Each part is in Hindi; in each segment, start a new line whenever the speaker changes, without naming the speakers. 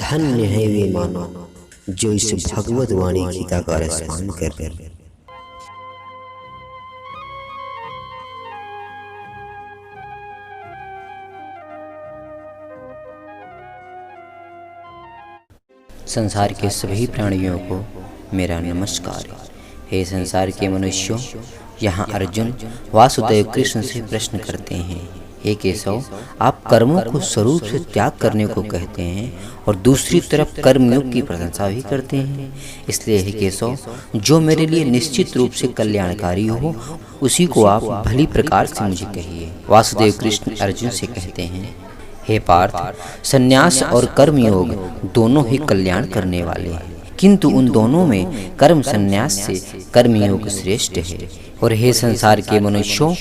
धन्य है वे मानव जो इस भगवत वाणी गीता का रसपान कर।
संसार के सभी प्राणियों को मेरा नमस्कार। हे संसार के मनुष्यों, यहाँ अर्जुन वासुदेव कृष्ण से प्रश्न करते हैं, हे केशव, आप कर्मों को स्वरूप से त्याग करने को कहते हैं और दूसरी तरफ कर्मयोग की प्रशंसा भी करते हैं। इसलिए हे केशव, जो मेरे लिए निश्चित रूप से कल्याणकारी हो उसी को आप भली प्रकार से मुझे कहिए। वासुदेव कृष्ण अर्जुन से कहते हैं, हे पार्थ, संन्यास और कर्मयोग दोनों ही कल्याण करने वाले हैं, किंतु उन दोनों में कर्म संन्यास से कर्मयोग श्रेष्ठ है। और हे संसार के मनुष्यों,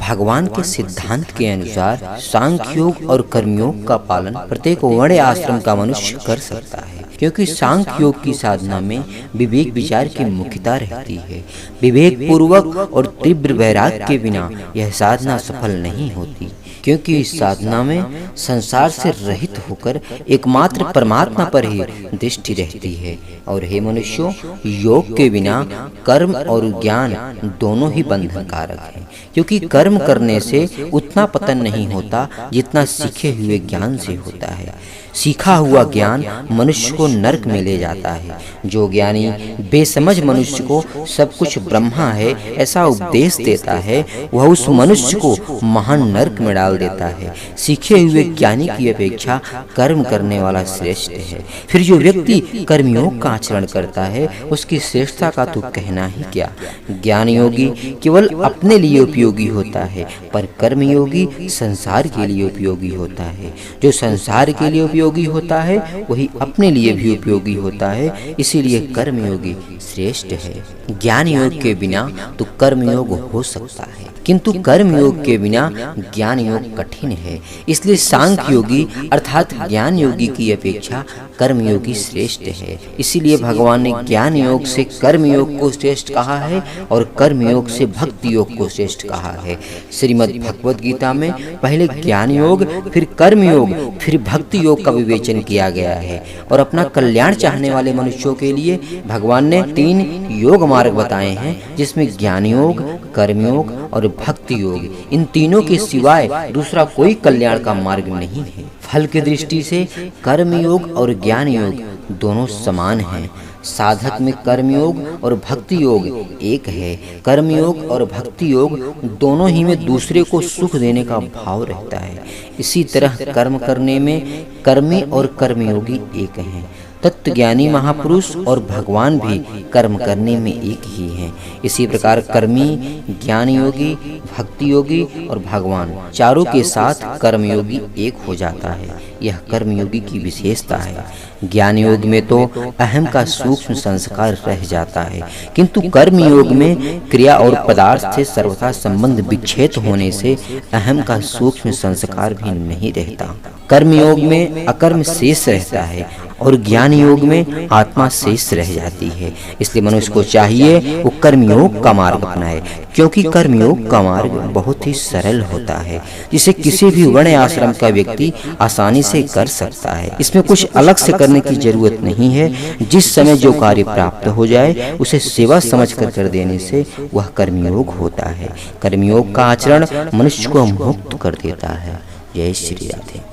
भगवान के सिद्धांत के अनुसार सांख्य योग और कर्मयोग का पालन प्रत्येक वर्ण आश्रम का मनुष्य कर सकता है, क्योंकि सांख्य योग की साधना में विवेक विचार की मुख्यता रहती है। विवेक पूर्वक और तीव्र वैराग्य के बिना यह साधना सफल नहीं होती, क्योंकि इस साधना में संसार से रहित होकर एकमात्र परमात्मा पर ही दृष्टि रहती है। और हे मनुष्यों, योग के बिना कर्म और ज्ञान दोनों ही बंधनकारक हैं, क्योंकि कर्म करने से उतना पतन नहीं होता जितना सीखे हुए ज्ञान से होता है। सीखा हुआ ज्ञान मनुष्य को नरक में ले जाता है। जो ज्ञानी बेसमझ मनुष्य को सब कुछ ब्रह्मा है ऐसा उपदेश देता है, वह उस मनुष्य को महान नरक में डाल देता है। सीखे हुए ज्ञानी की अपेक्षा कर्म करने वाला श्रेष्ठ है। फिर जो व्यक्ति कर्मयोग का आचरण करता है उसकी श्रेष्ठता का तो कहना ही क्या। ज्ञान योगी केवल अपने लिए उपयोगी होता है, पर कर्मयोगी संसार के लिए उपयोगी होता है। जो संसार के लिए उपयोगी होता है वही अपने लिए भी उपयोगी होता है, इसीलिए कर्मयोगी श्रेष्ठ है। ज्ञान योग के बिना तो कर्मयोग हो सकता है, किंतु कर्मयोग के बिना ज्ञान योग कठिन है। इसलिए सांख्य योगी अर्थात ज्ञान योगी की अपेक्षा कर्मयोगी श्रेष्ठ है। इसीलिए भगवान ने ज्ञान योग से कर्मयोग को श्रेष्ठ कहा है और कर्मयोग से भक्ति योग को श्रेष्ठ कहा है। श्रीमद् भगवद गीता में पहले ज्ञान योग, फिर कर्मयोग, फिर भक्ति योग का विवेचन किया गया है। और अपना कल्याण चाहने वाले मनुष्यों के लिए भगवान ने 3 योग मार्ग बताए हैं, जिसमें ज्ञान योग, कर्मयोग और भक्ति योग। इन तीनों के सिवाय दूसरा कोई कल्याण का मार्ग नहीं है। फल की दृष्टि से कर्मयोग और ज्ञान योग दोनों समान हैं। साधक में कर्मयोग और भक्ति योग एक है। कर्मयोग और भक्ति योग दोनों ही में दूसरे को सुख देने का भाव रहता है। इसी तरह कर्म करने में कर्मी और कर्मयोगी एक हैं। तत्वज्ञानी महापुरुष और भगवान भी कर्म करने में एक ही हैं। इसी प्रकार कर्मी, ज्ञान योगी, भक्ति योगी और भगवान चारों के साथ कर्मयोगी एक हो जाता है। यह कर्मयोगी की विशेषता है। ज्ञान योग में तो अहम का सूक्ष्म संस्कार रह जाता है, किंतु कर्म योग में क्रिया और पदार्थ से सर्वथा संबंध विच्छेद होने से अहम का सूक्ष्म संस्कार भी नहीं रहता। कर्म योग में अकर्म शेष रहता है और ज्ञान योग में आत्मा शेष रह जाती है। इसलिए मनुष्य को चाहिए वो कर्मयोग का मार्ग अपनाए, क्योंकि कर्मयोग का मार्ग बहुत ही सरल होता है, जिसे किसी भी वर्ण आश्रम का व्यक्ति आसानी से कर सकता है। इसमें कुछ अलग से करने की जरूरत नहीं है। जिस समय जो कार्य प्राप्त हो जाए उसे सेवा समझ कर देने से वह कर्मयोग होता है। कर्मयोग का आचरण मनुष्य को मुक्त कर देता है। जय श्री राधे।